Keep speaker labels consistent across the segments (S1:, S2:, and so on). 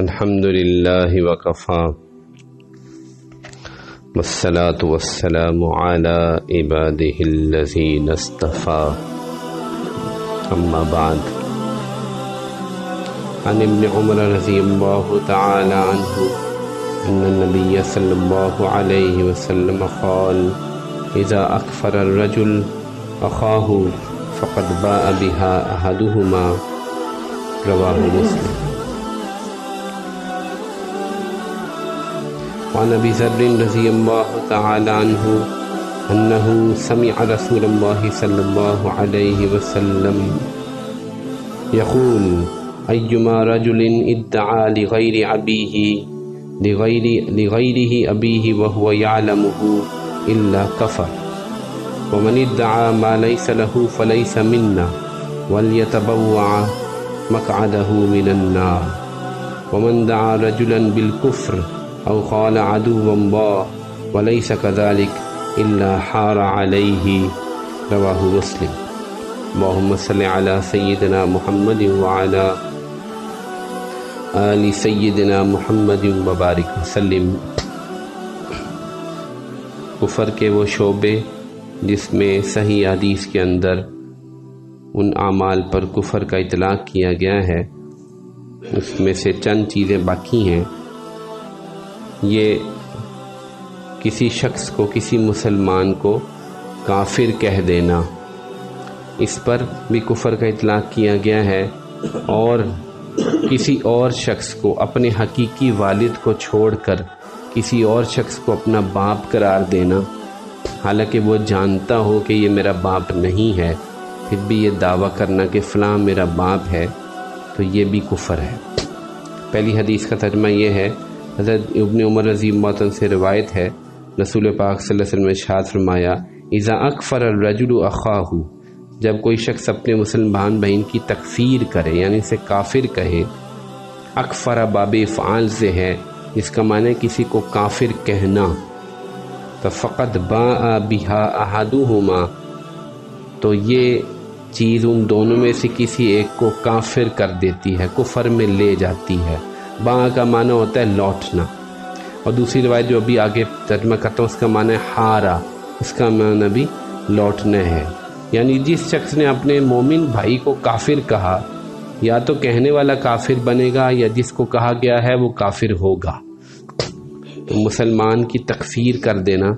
S1: الحمد للہ وکفا والصلاة والسلام على عباده الذین اصطفى اما بعد عن ابن عمر رضی اللہ تعالی عنہ ان النبی صلی اللہ علیہ وسلم قال اذا اکفر الرجل اخاہ فقد باء بها احدهما رواہ مسلم. وعن ابي ذر رضي الله تعالى عنه انه سمع رسول الله صلى الله عليه وسلم يقول ايما رجل ادعى لغير ابيه وهو يعلمه الا كفر ومن ادعى ما ليس له فليس منا وليتبوع مقعده من النار ومن دعا رجلا بالكفر او قال عدو الله وليس كذلك الا حار عليه رواه مسلم. اللهم صل على سيدنا محمد وعلى آل سيدنا محمد وبارك وسلم. کفر کے وہ شعبے جس میں صحیح حدیث کے اندر ان اعمال پر کفر کا اطلاق کیا گیا ہے، اس میں سے چند چیزیں باقی ہیں. یہ کسی شخص کو، کسی مسلمان کو کافر کہہ دینا، اس پر بھی کفر کا اطلاق کیا گیا ہے، اور کسی اور شخص کو اپنے حقیقی والد کو چھوڑ کر کسی اور شخص کو اپنا باپ قرار دینا، حالانکہ وہ جانتا ہو کہ یہ میرا باپ نہیں ہے، پھر بھی یہ دعویٰ کرنا کہ فلاں میرا باپ ہے، تو یہ بھی کفر ہے. پہلی حدیث کا ترجمہ یہ ہے، حضرت ابن عمر رضی اللہ عنہ سے روایت ہے، رسول پاک صلی اللہ علیہ وسلم نے ارشاد فرمایا اذا اکفر الرجل اخاہ، جب کوئی شخص اپنے مسلمان بہن کی تکفیر کرے یعنی اسے کافر کہے. اکفر باب افعال سے ہے، جس کا معنی ہے کسی کو کافر کہنا. تو فقط باء بها احدهما، تو یہ چیز ان دونوں میں سے کسی ایک کو کافر کر دیتی ہے، کفر میں لے جاتی ہے. با کا معنی ہوتا ہے لوٹنا، اور دوسری روایت جو ابھی آگے ترجمہ کرتا ہوں اس کا معنی ہے ہارا، اس کا معنی بھی لوٹنا ہے. یعنی جس شخص نے اپنے مومن بھائی کو کافر کہا، یا تو کہنے والا کافر بنے گا یا جس کو کہا گیا ہے وہ کافر ہوگا. تو مسلمان کی تکفیر کر دینا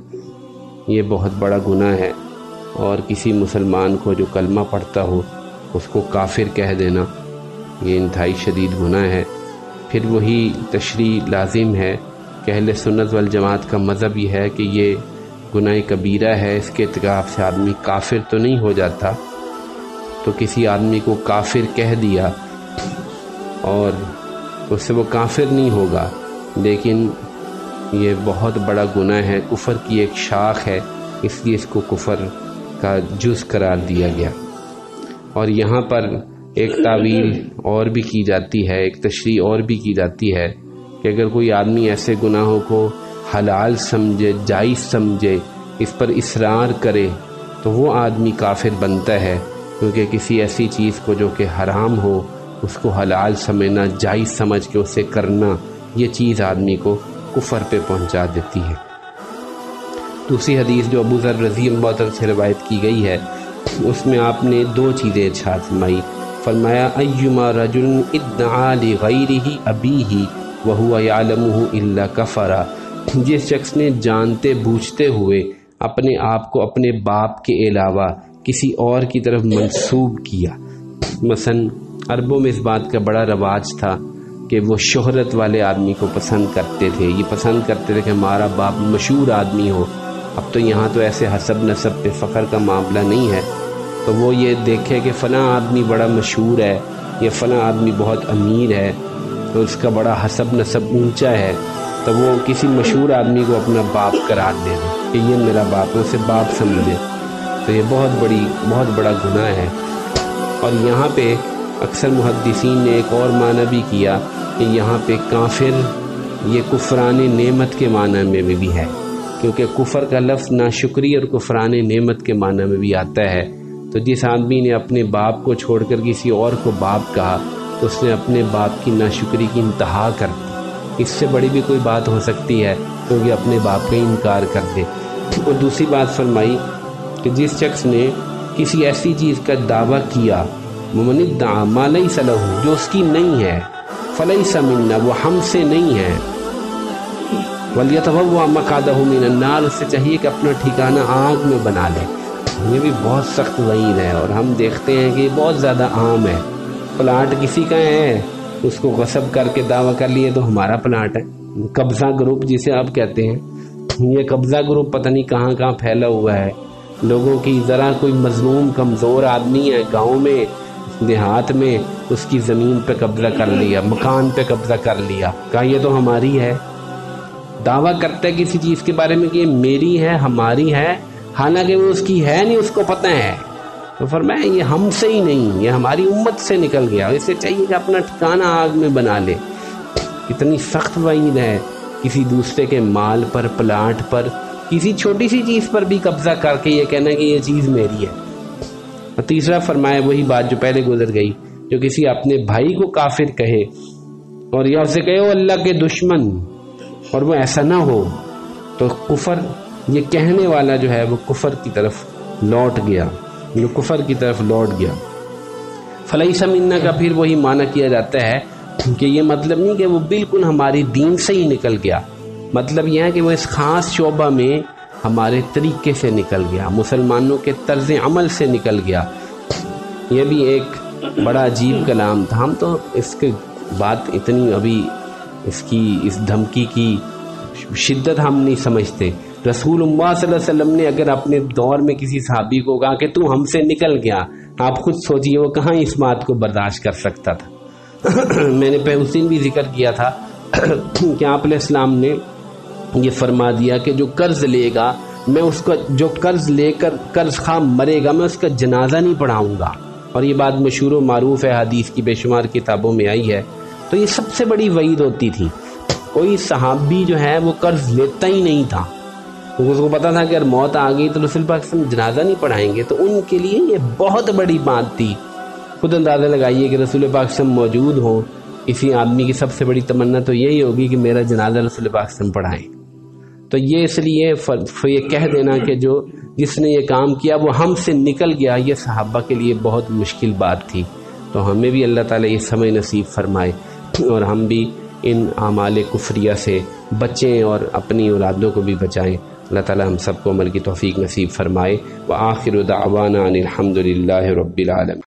S1: یہ بہت بڑا گناہ ہے، اور کسی مسلمان کو جو کلمہ پڑھتا ہو اس کو کافر کہہ دینا یہ انتہائی شدید گناہ ہے. پھر وہی تشریح لازم ہے کہ اہل سنت والجماعت کا مذہب یہ ہے کہ یہ گناہ کبیرہ ہے، اس کے ارتکاب سے آدمی کافر تو نہیں ہو جاتا. تو کسی آدمی کو کافر کہہ دیا اور اس سے وہ کافر نہیں ہوگا، لیکن یہ بہت بڑا گناہ ہے، کفر کی ایک شاخ ہے، اس لیے اس کو کفر کا جز قرار دیا گیا. اور یہاں پر ایک تعویل اور بھی کی جاتی ہے، ایک تشریح اور بھی کی جاتی ہے کہ اگر کوئی آدمی ایسے گناہوں کو حلال سمجھے، جائز سمجھے، اس پر اصرار کرے، تو وہ آدمی کافر بنتا ہے، کیونکہ کسی ایسی چیز کو جو کہ حرام ہو اس کو حلال سمجھنا، جائز سمجھ کے اسے کرنا، یہ چیز آدمی کو کفر پہ پہنچا دیتی ہے. دوسری حدیث جو ابو ذر رضی اللہ عنہ سے روایت کی گئی ہے، اس میں آپ نے دو چیزیں ارشاد فرمائی. فرمایا ایما رجل ادعا لغیرہ ابیہ وہو یعلمہ الا کفر، جس شخص نے جانتے بوجھتے ہوئے اپنے آپ کو اپنے باپ کے علاوہ کسی اور کی طرف منسوب کیا. مثلا عربوں میں اس بات کا بڑا رواج تھا کہ وہ شہرت والے آدمی کو پسند کرتے تھے، یہ پسند کرتے تھے کہ ہمارا باپ مشہور آدمی ہو. اب تو یہاں تو ایسے حسب نسب پہ فخر کا معاملہ نہیں ہے، تو وہ یہ دیکھے کہ فلاں آدمی بڑا مشہور ہے یا فلاں آدمی بہت امیر ہے، تو اس کا بڑا حسب نسب اونچا ہے، تو وہ کسی مشہور آدمی کو اپنا باپ قرار دے دے کہ یہ میرا باپ ہے، اسے باپ سمجھے. تو یہ بہت بڑا گناہ ہے۔ اور یہاں پہ اکثر محدثین نے ایک اور معنی بھی کیا کہ یہاں پہ کافر یہ کفران نعمت کے معنی میں بھی ہے، کیونکہ کفر کا لفظ ناشکری اور کفران نعمت کے معنی میں بھی آتا ہے۔ تو جس آدمی نے اپنے باپ کو چھوڑ کر کسی اور کو باپ کہا تو اس نے اپنے باپ کی ناشکری کی انتہا کر دی۔ اس سے بڑی بھی کوئی بات ہو سکتی ہے کیونکہ اپنے باپ کا انکار کر دے۔ اور دوسری بات فرمائی کہ جس شخص نے کسی ایسی چیز کا دعویٰ کیا وَمَنِ ادَّعَىٰ مَا لَيْسَ لَهُ، جو اس کی نہیں ہے، فَلَيْسَ مِنَّا، وہ ہم سے نہیں ہے، وَلْيَتَبَوَّأْ مَقْعَدَهُ مِنَ النَّارِ، اس سے چاہیے کہ اپنا ٹھکانہ آگ میں بنا لے۔ یہ بھی بہت سخت وعید ہے اور ہم دیکھتے ہیں کہ یہ بہت زیادہ عام ہے۔ پلاٹ کسی کا ہے، اس کو غصب کر کے دعویٰ کر لیے تو ہمارا پلاٹ ہے۔ قبضہ گروپ جسے آپ کہتے ہیں، یہ قبضہ گروپ پتہ نہیں کہاں کہاں پھیلا ہوا ہے۔ لوگوں کی ذرا کوئی مظلوم کمزور آدمی ہے گاؤں میں دیہات میں، اس کی زمین پہ قبضہ کر لیا، مکان پہ قبضہ کر لیا، کہا یہ تو ہماری ہے۔ دعویٰ کرتا ہے کسی چیز کے بارے میں کہ یہ میری ہے، ہماری ہے، حالانکہ وہ اس کی ہے نہیں، اس کو پتہ ہے۔ تو فرمایا یہ ہم سے ہی نہیں، یہ ہماری امت سے نکل گیا، اس سے چاہیے کہ اپنا ٹھکانہ آگ میں بنا لے۔ کتنی سخت وعید ہے کسی دوسرے کے مال پر، پلاٹ پر، کسی چھوٹی سی چیز پر بھی قبضہ کر کے یہ کہنا کہ یہ چیز میری ہے۔ اور تیسرا فرمایا وہی بات جو پہلے گزر گئی، جو کسی اپنے بھائی کو کافر کہے اور یا اسے کہے وہ اللہ کے دشمن اور وہ ایسا نہ ہو، تو کفر، یہ کہنے والا جو ہے وہ کفر کی طرف لوٹ گیا، جو کفر کی طرف لوٹ گیا۔ فلیس منا کا پھر وہی معنی کیا جاتا ہے کہ یہ مطلب نہیں کہ وہ بالکل ہماری دین سے ہی نکل گیا، مطلب یہ ہے کہ وہ اس خاص شعبہ میں ہمارے طریقے سے نکل گیا، مسلمانوں کے طرز عمل سے نکل گیا۔ یہ بھی ایک بڑا عجیب کلام تھا۔ ہم تو اس کے بات اتنی ابھی اس دھمکی کی شدت ہم نہیں سمجھتے۔ رسول اللہ صلی اللہ علیہ وسلم نے اگر اپنے دور میں کسی صحابی کو کہا کہ تو ہم سے نکل گیا، آپ خود سوچئے وہ کہاں اس بات کو برداشت کر سکتا تھا۔ میں نے پہلے اس دن بھی ذکر کیا تھا کہ آپ علیہ السلام نے یہ فرما دیا کہ جو قرض لے گا، میں اس کا، جو قرض لے کر قرض خواہ مرے گا، میں اس کا جنازہ نہیں پڑھاؤں گا۔ اور یہ بات مشہور و معروف ہے، حدیث کی بے شمار کتابوں میں آئی ہے۔ تو یہ سب سے بڑی وعید ہوتی تھی۔ کوئی صحابی جو ہے وہ قرض لیتا ہی نہیں تھا، کیونکہ اس کو پتا تھا کہ اگر موت آ گئی تو رسول پاک صلی اللہ علیہ وسلم جنازہ نہیں پڑھائیں گے۔ تو ان کے لیے یہ بہت بڑی بات تھی۔ خود اندازہ لگائیے کہ رسول پاک صلی اللہ علیہ وسلم موجود ہوں، کسی آدمی کی سب سے بڑی تمنا تو یہی ہوگی کہ میرا جنازہ رسول پاک صلی اللہ علیہ وسلم پڑھائیں۔ تو یہ اس لیے یہ کہہ دینا کہ جس نے یہ کام کیا وہ ہم سے نکل گیا، یہ صحابہ کے لیے بہت مشکل بات تھی۔ تو ہمیں بھی اللہ تعالیٰ یہ سمجھ نصیب فرمائے اور ہم بھی ان اعمال کفریہ سے بچیں اور اپنی اولادوں کو بھی بچائیں۔ اللہ تعالیٰ ہم سب کو عمل کی توفیق نصیب فرمائے۔ وآخر دعوانا ان الحمد للہ رب العالمین۔